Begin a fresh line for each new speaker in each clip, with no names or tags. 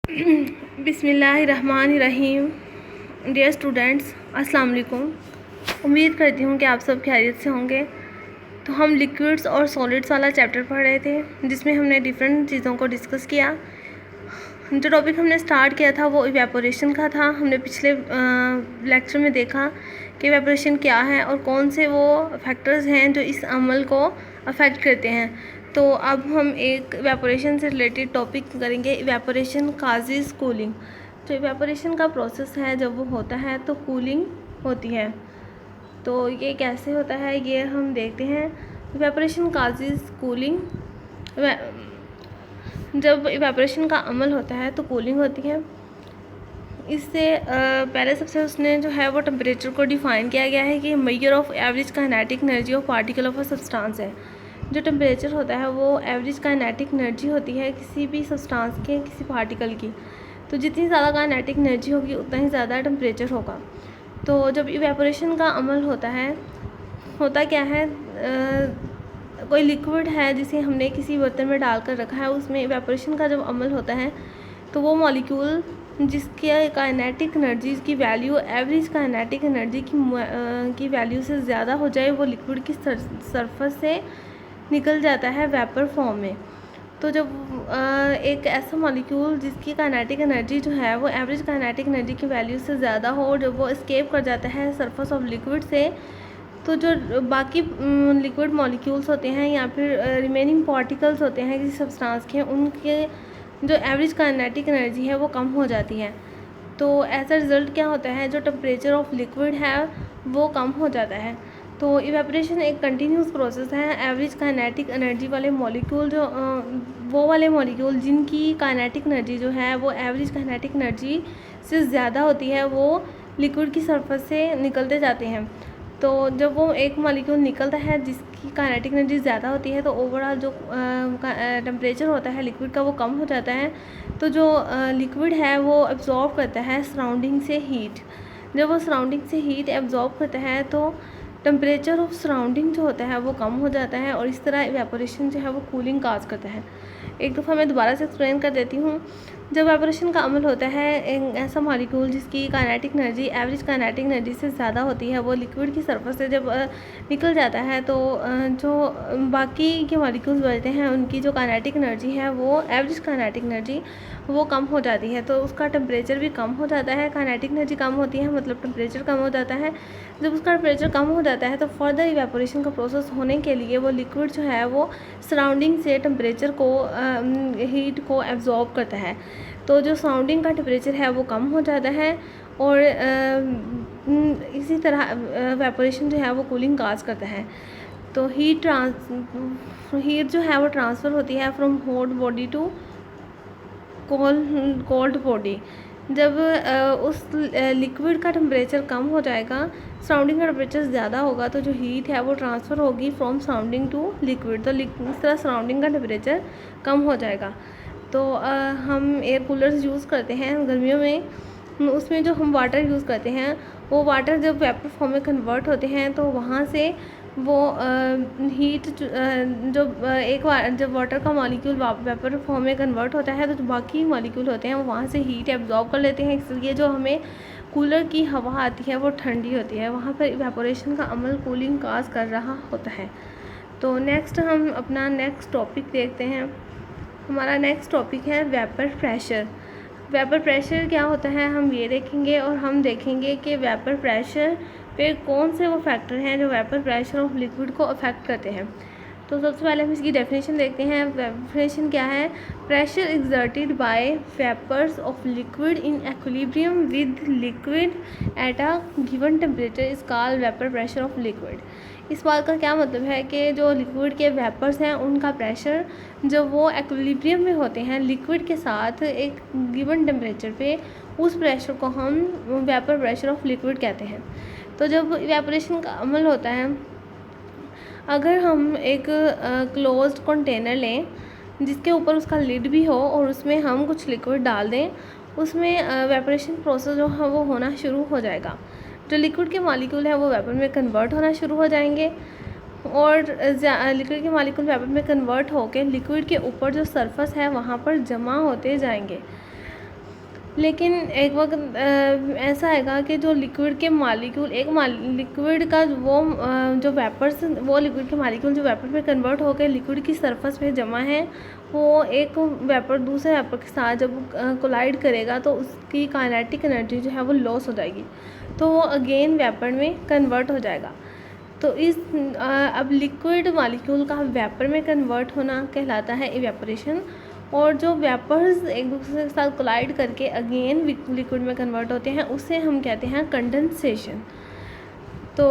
बिस्मिल्लाहिर्रहमानिर्रहीम। Dear students, अस्सलाम वालेकुम। उम्मीद करती हूँ कि आप सब खैरियत से होंगे। तो हम लिक्विड्स और सॉलिड्स वाला चैप्टर पढ़ रहे थे, जिसमें हमने डिफरेंट चीज़ों को डिस्कस किया। जो टॉपिक हमने स्टार्ट किया था वो इवेपोरेशन का था। हमने पिछले लेक्चर में देखा कि इवेपोरेशन क्या है और कौन से वो फैक्टर्स हैं जो इस अमल को अफेक्ट करते हैं। तो अब हम एक इवेपोरेशन से रिलेटेड टॉपिक करेंगे, इवेपोरेशन काजेज़ कूलिंग। तो इवेपोरेशन का प्रोसेस है, जब वो होता है तो कूलिंग होती है। तो ये कैसे होता है ये हम देखते हैं। Evaporation causes cooling. जब इवेपोरेशन का अमल होता है तो कूलिंग होती है। इससे पहले सबसे उसने जो है वो टेम्परेचर को डिफ़ाइन किया गया है कि measure of average kinetic energy of particle of a substance है। जो टेम्परेचर होता है वो एवरेज काइनेटिक एनर्जी होती है किसी भी सब्सटेंस के, किसी पार्टिकल की। तो जितनी ज़्यादा काइनेटिक एनर्जी होगी उतना ही ज़्यादा टेम्परेचर होगा। तो जब इवेपोरेशन का अमल होता है, होता क्या है, कोई लिक्विड है जिसे हमने किसी बर्तन में डालकर रखा है, उसमें इवेपोरेशन का जब अमल होता है तो वो मॉलिक्यूल जिसके काइनेटिक एनर्जी की वैल्यू एवरेज काइनेटिक एनर्जी की वैल्यू से ज़्यादा हो जाए, वो लिक्विड की सरफेस से निकल जाता है वेपर फॉर्म में। तो जब एक ऐसा मॉलिक्यूल जिसकी काइनेटिक एनर्जी जो है वो एवरेज काइनेटिक एनर्जी की वैल्यू से ज़्यादा हो और जब वो एस्केप कर जाता है सरफेस ऑफ लिक्विड से, तो जो बाकी लिक्विड मॉलिक्यूल्स होते हैं या फिर रिमेनिंग पार्टिकल्स होते हैं किसी सब्सटेंस के, उनके जो एवरेज काइनेटिक एनर्जी है वो कम हो जाती है। तो एज अ रिज़ल्ट क्या होता है, जो टेम्परेचर ऑफ लिक्विड है वो कम हो जाता है। तो इवेपोरेशन एक कंटिन्यूस प्रोसेस है। एवरेज काइनेटिक एनर्जी वाले मॉलिक्यूल जो वो वाले मॉलिक्यूल जिनकी काइनेटिक एनर्जी जो है वो एवरेज काइनेटिक एनर्जी से ज़्यादा होती है, वो लिक्विड की सरफेस से निकलते जाते हैं। तो जब वो एक मॉलिक्यूल निकलता है जिसकी काइनेटिक एनर्जी ज़्यादा होती है, तो ओवरऑल जो टेम्परेचर होता है लिक्विड का वो कम हो जाता है। तो जो लिक्विड है वो एब्जॉर्ब करता है सराउंडिंग से हीट। जब वो सराउंडिंग से हीट एब्जॉर्ब करता है तो टेम्परेचर ऑफ सराउंडिंग जो होता है वो कम हो जाता है और इस तरह इवेपोरेशन जो है वो कूलिंग काज करता है। एक दफ़ा मैं दोबारा से एक्सप्लेन कर देती हूँ। जब इवेपोरेशन का अमल होता है, एक ऐसा मॉलिक्यूल जिसकी kinetic energy average kinetic energy से ज़्यादा होती है, वो लिक्विड की सरफेस से जब निकल जाता है, तो जो बाकी के मॉलिक्यूल्स बचते हैं उनकी जो काइनेटिक एनर्जी है वो एवरेज काइनेटिक एनर्जी वो कम हो जाती है। तो उसका टेम्परेचर भी कम हो जाता है। काइनेटिक एनर्जी कम होती है मतलब टेम्परेचर कम हो जाता है। जब उसका टेम्परेचर कम हो जाता है तो फर्दर इवेपोरेशन का प्रोसेस होने के लिए वो लिक्विड जो है वो सराउंडिंग से टेम्परेचर को हीट को एब्जॉर्ब करता है। तो जो सराउंडिंग का टेम्परेचर है वो कम हो जाता है और इसी तरह इवेपोरेशन जो है वो कूलिंग काज करता है। तो हीट जो है वो ट्रांसफ़र होती है from hot body to cold body. जब उस लिक्विड का टेम्परेचर कम हो जाएगा, सराउंडिंग का टेम्परेचर ज़्यादा होगा, तो जो हीट है वो ट्रांसफ़र होगी फ्रॉम सराउंडिंग टू लिक्विड। तो इस तरह सराउंडिंग का टेम्परेचर कम हो जाएगा। तो हम एयर कूलर्स यूज़ करते हैं गर्मियों में, उसमें जो हम वाटर यूज़ करते हैं वो वाटर जब वेपर फॉर्म में कन्वर्ट होते हैं तो वहाँ से वो हीट जब वाटर का मॉलिक्यूल वेपर फॉर्म में कन्वर्ट होता है तो जो बाकी मॉलिक्यूल होते हैं वो वहाँ से हीट एब्जॉर्ब कर लेते हैं। इसलिए जो हमें कूलर की हवा आती है वो ठंडी होती है। वहाँ पर इवेपोरेशन का अमल कूलिंग काज कर रहा होता है। तो नेक्स्ट हम अपना नेक्स्ट टॉपिक देखते हैं। हमारा नेक्स्ट टॉपिक है वेपर प्रेशर। वेपर प्रेशर क्या होता है हम ये देखेंगे और हम देखेंगे कि वेपर प्रेशर पे कौन से वो फैक्टर हैं जो वेपर प्रेशर ऑफ लिक्विड को अफेक्ट करते हैं। तो सबसे पहले हम इसकी डेफिनेशन देखते हैं। डेफिनेशन क्या है, pressure exerted by vapours of liquid in equilibrium with liquid at a given temperature is called vapour pressure of liquid. इस बात का क्या मतलब है कि जो लिक्विड के वेपर्स हैं उनका प्रेशर जब वो इक्विलिब्रियम में होते हैं लिक्विड के साथ एक गिवन टेम्परेचर पे, उस प्रेशर को हम वेपर प्रेशर ऑफ लिक्विड कहते हैं। तो जब इवेपोरेशन का अमल होता है, अगर हम एक क्लोज्ड कंटेनर लें जिसके ऊपर उसका लिड भी हो और उसमें हम कुछ लिक्विड डाल दें, उसमें इवेपोरेशन प्रोसेस जो है वो होना शुरू हो जाएगा। जो लिक्विड के मॉलिक्यूल है वो वेपर में कन्वर्ट होना शुरू हो जाएंगे और लिक्विड के मॉलिक्यूल वेपर में कन्वर्ट होकर लिक्विड के ऊपर जो सरफेस है वहाँ पर जमा होते जाएंगे। लेकिन एक वक्त ऐसा आएगा कि जो लिक्विड के मालिक्यूल लिक्विड का जो वेपर्स वो लिक्विड के मालिक्यूल जो वेपर में कन्वर्ट होकर लिक्विड की सरफेस पे जमा है, वो एक वेपर दूसरे वेपर के साथ जब कोलाइड करेगा तो उसकी काइनेटिक एनर्जी जो है वो लॉस हो जाएगी, तो वो अगेन वेपर में कन्वर्ट हो जाएगा। तो अब लिक्विड मालिक्यूल का वेपर में कन्वर्ट होना कहलाता है इवेपोरेशन, और जो वेपर्स एक दूसरे के साथ कोलाइड करके अगेन लिक्विड में कन्वर्ट होते हैं उसे हम कहते हैं कंडेंसेशन। तो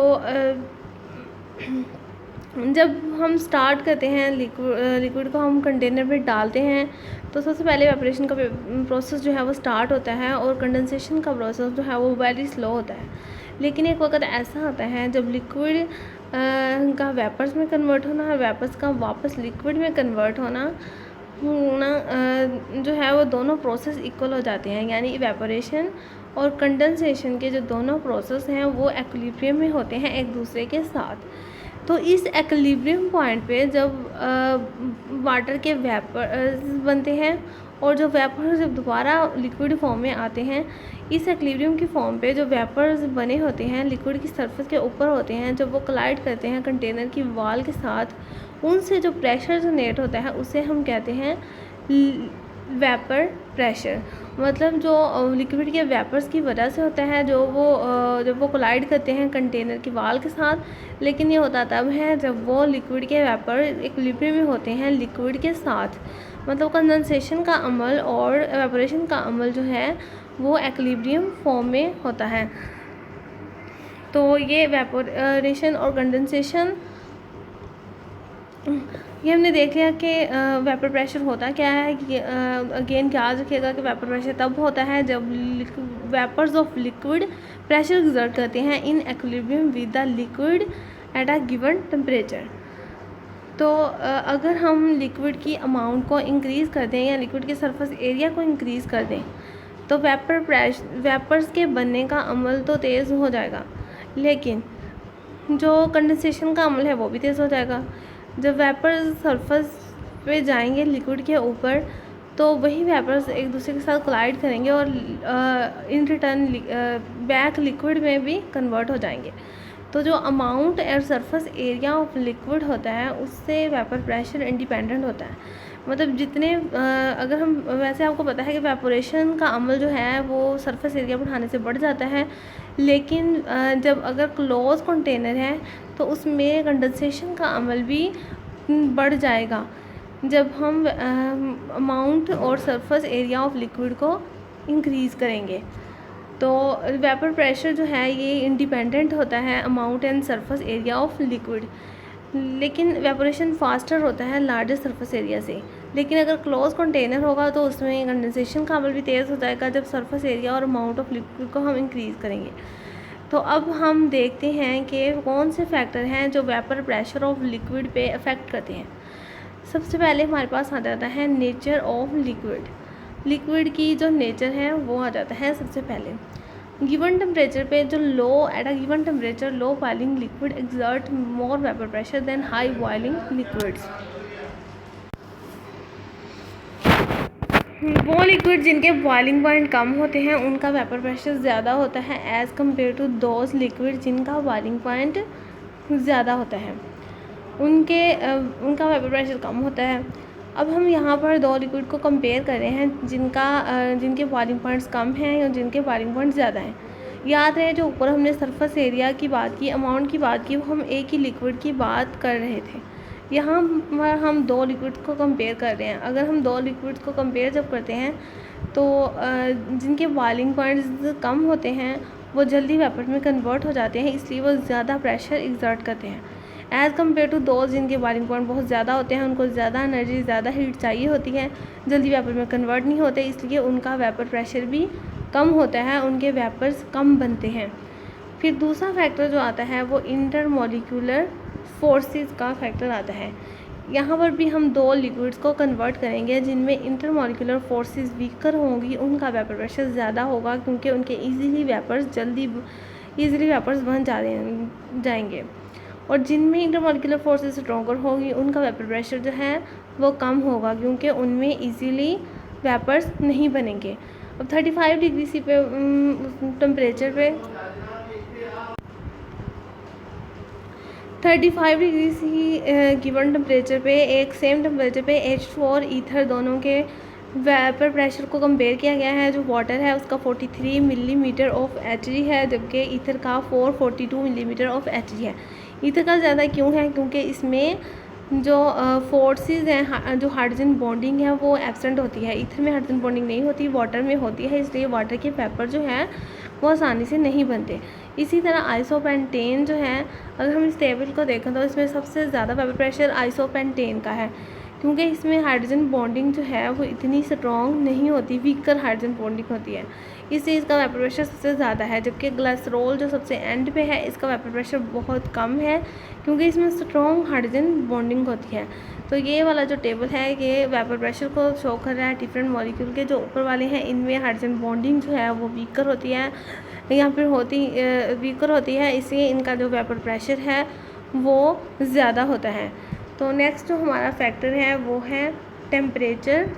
जब हम स्टार्ट करते हैं लिक्विड को हम कंटेनर में डालते हैं तो सबसे पहले इवेपोरेशन का प्रोसेस जो है वो स्टार्ट होता है, और कंडेंसेशन का प्रोसेस जो है वो वेरी स्लो होता है। लेकिन एक वक्त ऐसा होता है जब लिक्विड का वेपर्स में कन्वर्ट होना और वेपर्स का वापस लिक्विड में कन्वर्ट होना जो है वो दोनों प्रोसेस इक्वल हो जाते हैं, यानी इवेपोरेशन और कंडेंसेशन के जो दोनों प्रोसेस हैं वो एक्विलिब्रियम में होते हैं एक दूसरे के साथ। तो इस एक्विलिब्रियम पॉइंट पे जब वाटर के वेपर्स बनते हैं और जो वेपर्स जब दोबारा लिक्विड फॉर्म में आते हैं, इस एक्विलिब्रियम की फॉर्म पे जो वेपर्स बने होते हैं लिक्विड की सरफेस के ऊपर होते हैं, जब वो कोलाइड करते हैं कंटेनर की वॉल के साथ, उनसे जो प्रेशर जनरेट होता है उसे हम कहते हैं वेपर प्रेशर। मतलब जो लिक्विड के वेपर्स की वजह से होता है जब वो कोलाइड करते हैं कंटेनर की वॉल के साथ, लेकिन ये होता तब है जब वो लिक्विड के वेपर इक्विलिब्रियम में होते हैं लिक्विड के साथ। मतलब कंडेंसेशन का अमल और एवेपोरेशन का अमल जो है वो इक्विलिब्रियम फॉर्म में होता है। तो ये एवेपोरेशन और कंडेंसेशन ये हमने देख लिया कि वेपर प्रेशर होता क्या है। कि अगेन याद रखिएगा कि वेपर प्रेशर तब होता है जब vapours of liquid pressure exert करते हैं in equilibrium with the liquid at a given temperature. तो अगर हम लिक्विड की अमाउंट को इंक्रीज़ कर दें या लिक्विड के सरफेस एरिया को इंक्रीज़ कर दें तो वेपर्स के बनने का अमल तो तेज़ हो जाएगा, लेकिन जो कंडेंसेशन का अमल है वो भी तेज़ हो जाएगा। जब वेपर्स सरफेस पे जाएंगे लिक्विड के ऊपर तो वही वेपर्स एक दूसरे के साथ कोलाइड करेंगे और इन रिटर्न बैक लिक्विड में भी कन्वर्ट हो जाएंगे। तो जो अमाउंट और सरफेस एरिया ऑफ लिक्विड होता है उससे वेपर प्रेशर इंडिपेंडेंट होता है। मतलब जितने अगर हम वैसे आपको पता है कि वेपोरेशन का अमल जो है वो सरफेस एरिया बढ़ाने से बढ़ जाता है, लेकिन जब अगर क्लोज कंटेनर है तो उसमें कंडेंसेशन का अमल भी बढ़ जाएगा जब हम अमाउंट और सरफेस एरिया ऑफ लिक्विड को इंक्रीज़ करेंगे। तो वेपर प्रेशर जो है ये इंडिपेंडेंट होता है amount and surface area of liquid, लेकिन वेपोरेशन फास्टर होता है लार्जर सरफेस एरिया से। लेकिन अगर क्लोज कंटेनर होगा तो उसमें कंडेंसेशन का अमल भी तेज़ हो जाएगा जब सरफेस एरिया और अमाउंट ऑफ लिक्विड को हम इंक्रीज़ करेंगे। तो अब हम देखते हैं कि कौन से फैक्टर हैं जो वेपर प्रेशर ऑफ लिक्विड पे अफेक्ट करते हैं। सबसे पहले हमारे पास आ जाता है नेचर ऑफ लिक्विड की जो नेचर है वो आ जाता है सबसे पहले। गिवन टेम्परेचर पे जो at a given temperature low boiling liquid exert more vapour pressure than high boiling liquids. वो लिक्विड जिनके बॉइलिंग पॉइंट कम होते हैं उनका वेपर प्रेशर ज़्यादा होता है as compare to those liquid जिनका बॉइलिंग पॉइंट ज़्यादा होता है, उनका वेपर प्रेशर कम होता है। अब हम यहाँ पर दो लिक्विड को कंपेयर कर रहे हैं जिनके बॉइलिंग पॉइंट्स कम हैं और जिनके बॉइलिंग पॉइंट ज़्यादा हैं। याद रहे जो ऊपर हमने सरफेस एरिया की बात की, अमाउंट की बात की, वो हम एक ही लिक्विड की बात कर रहे थे। यहाँ हम दो लिक्विड्स को कंपेयर कर रहे हैं। अगर हम दो लिक्विड्स को कंपेयर जब करते हैं तो जिनके बॉइलिंग पॉइंट्स कम होते हैं वो जल्दी वेपर में कन्वर्ट हो जाते हैं, इसलिए वो ज़्यादा प्रेशर एक्सर्ट करते हैं एज़ कम्पेयर टू दोज जिनके बॉइलिंग पॉइंट बहुत ज़्यादा होते हैं। उनको ज़्यादा एनर्जी ज़्यादा हीट चाहिए होती है, जल्दी वेपर में कन्वर्ट नहीं होते, इसलिए उनका वेपर प्रेशर भी कम होता है, उनके वेपर्स कम बनते हैं। फिर दूसरा फैक्टर जो आता है वो इंटरमॉलिक्यूलर फोर्सेस का फैक्टर आता है। यहाँ पर भी हम दो लिक्विड्स को कन्वर्ट करेंगे जिनमें इंटरमॉलिक्यूलर फोर्सेस वीकर होंगी, उनका वेपर प्रेशर ज़्यादा होगा क्योंकि उनके ईज़िली वेपर्स बन जाएंगे। और जिनमें इंटरमॉलिक्यूलर फोर्सेस स्ट्रॉन्गर होगी उनका वेपर प्रेशर जो है वो कम होगा क्योंकि उनमें ईज़िली वेपर्स नहीं बनेंगे। अब 35 डिग्री सी पे टेम्परेचर पे 35 डिग्री सी गिवन टेम्परेचर पे एक सेम टेम्परेचर पे H2 और ईथर दोनों के वेपर प्रेशर को कंपेयर किया गया है। जो वाटर है उसका 43 मिलीमीटर ऑफ Hg है, जबकि ईथर का 442 मिलीमीटर ऑफ Hg है। ईथर का ज़्यादा क्यों है? क्योंकि इसमें जो फोर्सेस हैं, जो हाइड्रोजन बॉन्डिंग है वो एब्सेंट होती है। ईथर में हाइड्रोजन बॉन्डिंग नहीं होती, वाटर में होती है, इसलिए वाटर के वेपर जो है वो आसानी से नहीं बनते। इसी तरह आइसोपेंटेन जो है, अगर हम इस टेबल को देखें तो इसमें सबसे ज़्यादा वेपर प्रेशर आइसोपेंटेन का है, क्योंकि इसमें हाइड्रोजन बॉन्डिंग जो है वो इतनी स्ट्रॉन्ग नहीं होती, वीकर हाइड्रोजन बॉन्डिंग होती है, इसलिए इसका वेपर प्रेशर सबसे ज़्यादा है। जबकि ग्लिसरॉल जो सबसे एंड पे है, इसका वेपर प्रेशर बहुत कम है, क्योंकि इसमें स्ट्रॉन्ग हाइड्रोजन बॉन्डिंग होती है। तो ये वाला जो टेबल है ये वेपर प्रेशर को शो कर रहा है। डिफरेंट मॉलिक्यूल के जो ऊपर वाले हैं इनमें हाइड्रोजन बॉन्डिंग जो है वो वीकर होती है या फिर वीकर होती है, इसलिए इनका जो वेपर प्रेशर है वो ज़्यादा होता है। तो नेक्स्ट जो हमारा फैक्टर है वो है टेम्परेचर।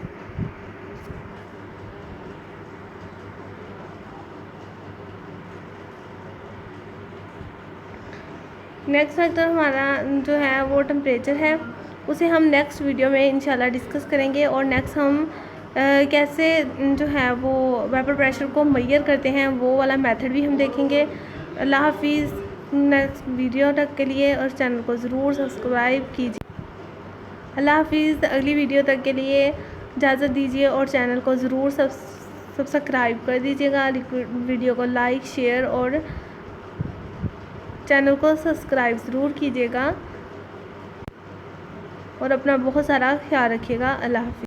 नेक्स्ट फैक्टर हमारा जो है वो टेम्परेचर है, उसे हम नेक्स्ट वीडियो में इंशाल्लाह डिस्कस करेंगे। और नेक्स्ट हम कैसे जो है वो वेपर प्रेशर को मेजर करते हैं वो वाला मेथड भी हम देखेंगे। अल्लाह हाफिज़। नेक्स्ट वीडियो तक के लिए और चैनल को ज़रूर सब्सक्राइब कीजिए। अल्लाह हाफिज़। अगली वीडियो तक के लिए इजाज़त दीजिए और चैनल को ज़रूर सब्सक्राइब कर दीजिएगा। वीडियो को लाइक शेयर और चैनल को सब्सक्राइब ज़रूर कीजिएगा और अपना बहुत सारा ख्याल रखिएगा। अल्लाह हाफिज़।